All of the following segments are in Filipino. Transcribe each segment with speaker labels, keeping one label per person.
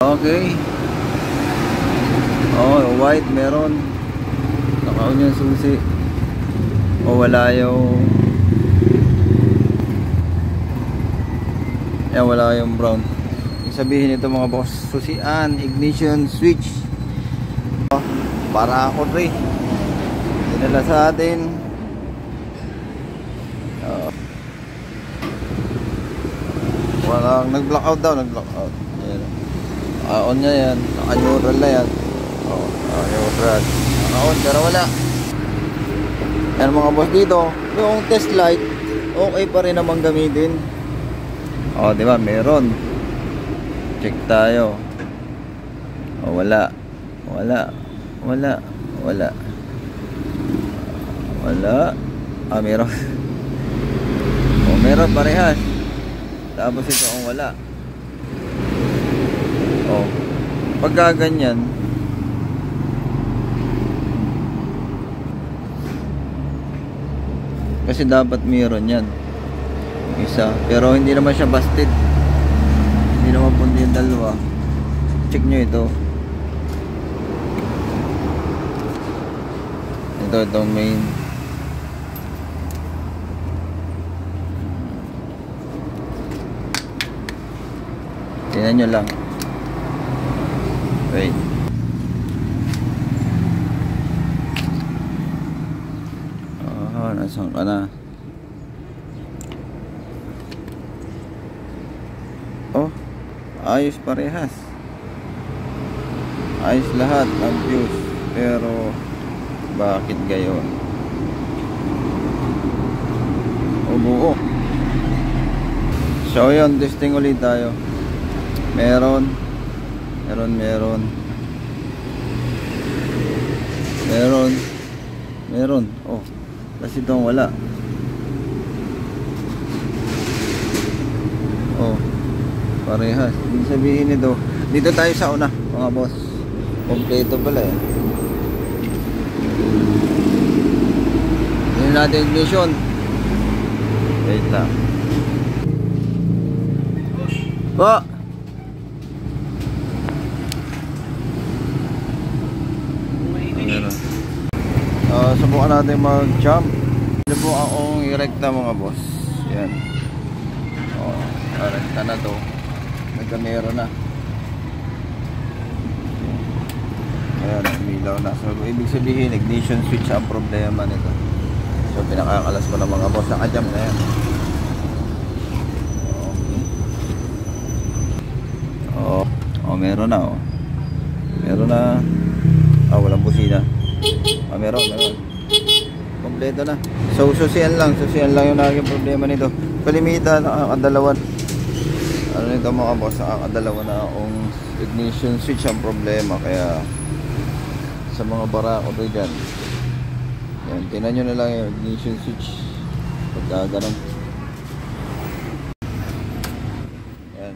Speaker 1: Okay. Oh, white meron. Nakaon yung susi. O wala yung wala yung brown. Ibig sabihin ito mga boss, susian, ignition switch. Para ako rin. Dinala sa atin. Walang nag-blackout daw, nag-blackout. On niya yan, naka-neutral na yan. Neutral. Naka-on pero wala. Yan mga boss dito, yung test light, okay pa rin naman gamitin. Di ba? Meron. Check tayo. Wala. Meron. Meron parehas. Tapos ito ang wala. Pagka ganyan, kasi dapat meron yan isa, pero hindi naman siya busted, hindi naman pundi yung dalawa. Check nyo itong main. Tingnan nyo lang. Wait. Nasaan ka na? Ayos parehas. Ayos lahat ang fuse. Pero bakit gayon? Buo. So yun, testing ulit tayo. Meron. Kasi itong wala. Parehas. Ibig sabihin nito, dito tayo sa una mga boss. Kompleto pala eh. Hindi natin ignition. Wait lang. Subukan natin mag-jump. Ito po akong i-recta mga boss. Yan. Recta na to. Nagkamera na. Ayan, umilaw na. So ibig sabihin ignition switch ang problema nito. So pinakakalas ko ng mga boss. Naka-jump na yan. Meron na. Meron na. Walang busina. Meron. Kompleto na. So susian lang yung naging problema nito. Kalimita, nakakadalawan. Ano nito mga boss, nakakadalawa na akong ignition switch ang problema. Kaya sa mga barako rin dyan, yan, tinan nyo na lang yung ignition switch pagka ganun. Yan.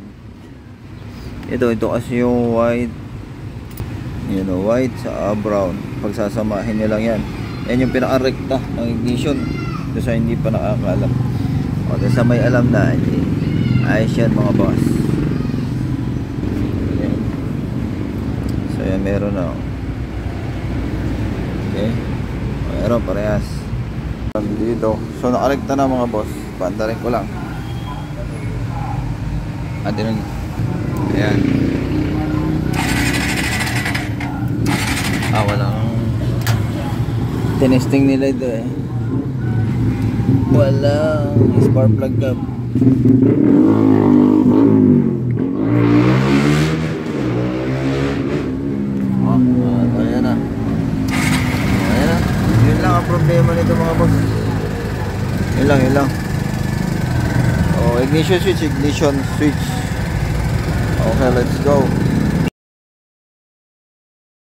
Speaker 1: Ito kasi yung white, white sa brown. Pagsasamahin nyo lang yan. Yan yung pinaka-rekta ng ignition. Ito sa hindi pa nakakalam. Sa may alam na, ayos yan mga boss. Ayan. So yan, meron na. Okay. Meron parehas. Dito. So nakarekta na mga boss. Pandarin ko lang. Ayan. Walang tinesting nila ito eh. Walang spark plug up. Ayan na. Yun lang ang problema nito mga boss. Yun lang. Ignition switch. Okay, let's go.